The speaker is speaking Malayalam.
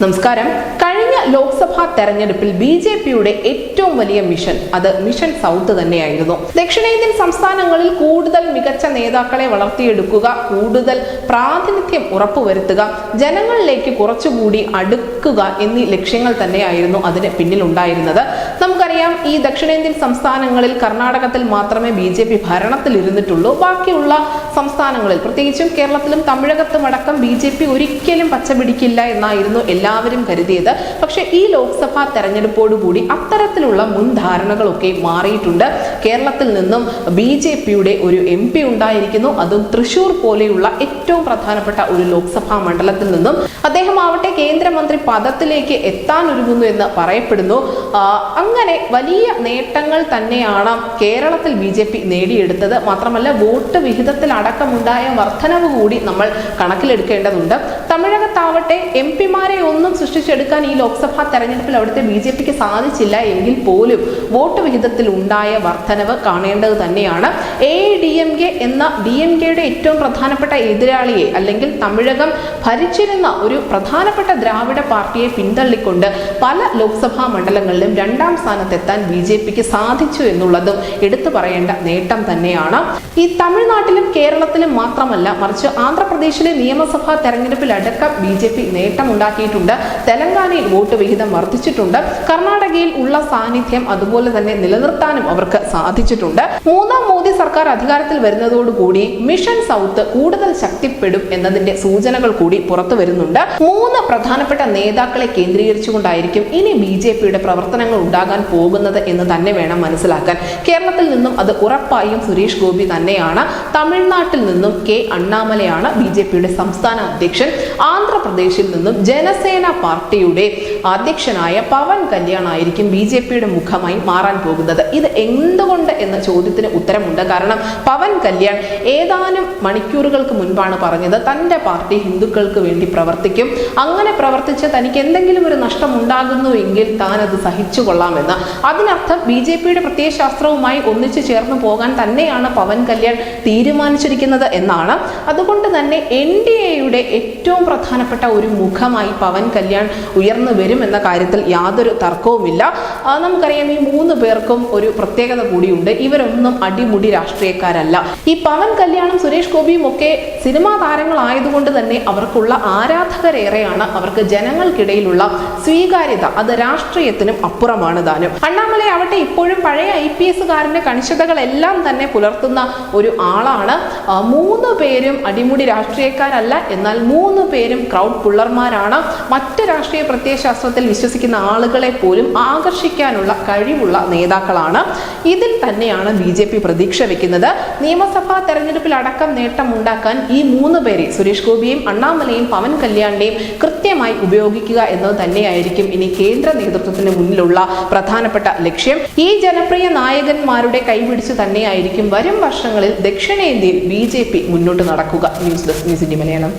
നമസ്കാരം. കഴിഞ്ഞ ലോക്സഭാ തെരഞ്ഞെടുപ്പിൽ ബിജെപിയുടെ ഏറ്റവും വലിയ മിഷൻ അത് മിഷൻ സൗത്ത് തന്നെയായിരുന്നു. ദക്ഷിണേന്ത്യൻ സംസ്ഥാനങ്ങളിൽ കൂടുതൽ മികച്ച നേതാക്കളെ വളർത്തിയെടുക്കുക, കൂടുതൽ പ്രാതിനിധ്യം ഉറപ്പുവരുത്തുക, ജനങ്ങളിലേക്ക് കുറച്ചുകൂടി അടുക്കുക എന്നീ ലക്ഷ്യങ്ങൾ തന്നെയായിരുന്നു അതിന് പിന്നിലുണ്ടായിരുന്നത്. നമുക്കറിയാം, ഈ ദക്ഷിണേന്ത്യൻ സംസ്ഥാനങ്ങളിൽ കർണാടകത്തിൽ മാത്രമേ ബിജെപി ഭരണത്തിൽ ഇരുന്നിട്ടുള്ളൂ. ബാക്കിയുള്ള സംസ്ഥാനങ്ങളിൽ, പ്രത്യേകിച്ചും കേരളത്തിലും തമിഴകത്തും അടക്കം ബിജെപി ഒരിക്കലും പച്ചപിടിക്കില്ല എന്നായിരുന്നു എല്ലാവരും കരുതിയത്. പക്ഷെ ഈ ലോക്സഭാ തെരഞ്ഞെടുപ്പോടുകൂടി അത്തരത്തിലുള്ള മുൻധാരണകളൊക്കെ മാറിയിട്ടുണ്ട്. കേരളത്തിൽ നിന്നും ബിജെപിയുടെ ഒരു MP ഉണ്ടായിരിക്കുന്നു, അതും തൃശൂർ പോലെയുള്ള ഏറ്റവും പ്രധാനപ്പെട്ട ഒരു ലോക്സഭാ മണ്ഡലത്തിൽ നിന്നും. അദ്ദേഹം ആവട്ടെ കേന്ദ്രമന്ത്രി പദത്തിലേക്ക് എത്താൻ ഒരുങ്ങുന്നു എന്ന് പറയപ്പെടുന്നു. അങ്ങനെ വലിയ നേട്ടങ്ങൾ തന്നെയാണ് കേരളത്തിൽ ബിജെപി നേടിയെടുത്തത്. മാത്രമല്ല, വോട്ട് വിഹിതത്തിൽ അടക്കമുണ്ടായ വർധനവ് കൂടി നമ്മൾ കണക്കിലെടുക്കേണ്ടതുണ്ട്. തമിഴകത്താവട്ടെ MP-മാരെ ഒന്നും സൃഷ്ടിച്ചെടുക്കാൻ ഈ ലോക്സഭാ തെരഞ്ഞെടുപ്പിൽ അവിടുത്തെ ബിജെപിക്ക് സാധിച്ചില്ല എങ്കിൽ പോലും വോട്ട് വിഹിതത്തിൽ ഉണ്ടായ വർധനവ് കാണേണ്ടത് തന്നെയാണ്. AIDMK എന്ന DMKയുടെ ഏറ്റവും പ്രധാനപ്പെട്ട എതിരാളിയെ, അല്ലെങ്കിൽ തമിഴകം ഭരിച്ചിരുന്ന ഒരു പ്രധാനപ്പെട്ട ദ്രാവിഡ പാർട്ടിയെ പിന്തള്ളിക്കൊണ്ട് പല ലോക്സഭാ മണ്ഡലങ്ങളിലും രണ്ടാം സ്ഥാനത്തെത്താൻ ബിജെപിക്ക് സാധിച്ചു എന്നുള്ളതും എടുത്തു പറയേണ്ട നേട്ടം തന്നെയാണ്. ഈ തമിഴ്നാട്ടിലും കേരളത്തിലും മാത്രമല്ല, മറിച്ച് ആന്ധ്രാപ്രദേശിലെ നിയമസഭാ തെരഞ്ഞെടുപ്പിലടക്കം ബിജെപി നേട്ടമുണ്ടാക്കിയിട്ടുണ്ട്. തെലങ്കാനയിൽ വോട്ട് വിഹിതം വർദ്ധിച്ചിട്ടുണ്ട്. കർണാടകയിൽ ഉള്ള സാന്നിധ്യം അതുപോലെ തന്നെ നിലനിർത്താനും അവർക്ക് സാധിച്ചിട്ടുണ്ട്. മൂന്നാം മോദി സർക്കാർ അധികാരത്തിൽ വരുന്നതോടുകൂടി മിഷൻ സൗത്ത് കൂടുതൽ ശക്തിപ്പെടും എന്നതിന്റെ സൂചനകൾ കൂടി പുറത്തു വരുന്നുണ്ട്. 3 പ്രധാനപ്പെട്ട നേതാക്കളെ കേന്ദ്രീകരിച്ചുകൊണ്ടായിരിക്കും ഇനി ബിജെപിയുടെ പ്രവർത്തനങ്ങൾ ഉണ്ടാകാൻ പോകുന്നത് എന്ന് തന്നെ വേണം മനസ്സിലാക്കാൻ. കേരളത്തിൽ നിന്നും അത് ഉറപ്പായും സുരേഷ് ഗോപി തന്നെയാണ്. തമിഴ്നാട്ടിൽ നിന്നും K. അണ്ണാമലയാണ് ബിജെപിയുടെ സംസ്ഥാന അധ്യക്ഷൻ. ആന്ധ്രാപ്രദേശിൽ നിന്നും ജനസേന പാർട്ടിയുടെ അധ്യക്ഷനായ പവൻ കല്യാൺ ആയിരിക്കും ബിജെപിയുടെ മുഖമായി മാറാൻ പോകുന്നത്. ഇത് എന്തുകൊണ്ട് എന്ന ചോദ്യത്തിന് ഉത്തരമുണ്ട്. കാരണം പവൻ കല്യാൺ ഏതാനും മണിക്കൂറുകൾക്ക് മുൻപാണ് പറഞ്ഞത് തന്റെ പാർട്ടി ഹിന്ദുക്കൾക്ക് വേണ്ടി പ്രവർത്തിക്കും, അങ്ങനെ പ്രവർത്തിച്ച് തനിക്ക് എന്തെങ്കിലും ഒരു നഷ്ടം ഉണ്ടാകുന്നുവെങ്കിൽ താൻ അത് സഹിച്ചു കൊള്ളാമെന്ന്. അതിനർത്ഥം ബിജെപിയുടെ പ്രത്യയശാസ്ത്രവുമായി ഒന്നിച്ചു ചേർന്ന് പോകാൻ തന്നെയാണ് പവൻ കല്യാൺ തീരുമാനിച്ചിരിക്കുന്നത് എന്നാണ്. അതുകൊണ്ട് തന്നെ NDAയുടെ ഏറ്റവും പ്രധാനപ്പെട്ട ഒരു മുഖമായി പവൻ കല്യാൺ ഉയർന്നു വരും എന്ന കാര്യത്തിൽ യാതൊരു തർക്കവുമില്ല. നമുക്കറിയാം, ഈ 3 പേർക്കും ഒരു പ്രത്യേകത കൂടിയുണ്ട്. ഇവരൊന്നും അടിമുടി രാഷ്ട്രീയക്കാരല്ല. ഈ പവൻ കല്യാണും സുരേഷ് ഗോപിയും ഒക്കെ സിനിമാ താരങ്ങളായതുകൊണ്ട് തന്നെ അവർക്കുള്ള ആരാധകരേറെയാണ്. അവർക്ക് ജനങ്ങൾക്കിടയിലുള്ള സ്വീകാര്യത അത് രാഷ്ട്രീയത്തിനും അപ്പുറമാണ് താനും. അണ്ണാമലൈ ആവട്ടെ ഇപ്പോഴും പഴയ IPS-കാരന്റെ കണിശതകളെല്ലാം തന്നെ പുലർത്തുന്ന ഒരു ആളാണ്. 3 പേരും അടിമുടി രാഷ്ട്രീയക്കാരല്ല, എന്നാൽ 3 പേരും ക്രൗഡ് പുള്ളർമാരാണ്. മറ്റ് രാഷ്ട്രീയ പ്രത്യയശാസ്ത്രത്തിൽ വിശ്വസിക്കുന്ന ആളുകളെ പോലും ആകർഷിക്കാനുള്ള കഴിവുള്ള നേതാക്കളാണ്. ഇതിൽ തന്നെയാണ് ബിജെപി പ്രതീക്ഷ വെക്കുന്നത്. നിയമസഭാ തെരഞ്ഞെടുപ്പിൽ അടക്കം നേട്ടമുണ്ടാക്കാൻ ഈ 3 പേരെ, സുരേഷ് ഗോപിയെയും അണ്ണാമലയും പവൻ കല്യാണിനെയും കൃത്യമായി ഉപയോഗിക്കുക എന്നത് തന്നെയായിരിക്കും ഇനി കേന്ദ്ര നേതൃത്വത്തിന് മുന്നിലുള്ള പ്രധാനപ്പെട്ട ലക്ഷ്യം. ഈ ജനപ്രിയ നായകന്മാരുടെ കൈപിടിച്ച് തന്നെയായിരിക്കും വരും വർഷങ്ങളിൽ ദക്ഷിണേന്ത്യയിൽ ബിജെപി മുന്നോട്ട് നടക്കുക. News desk news India Malayalam.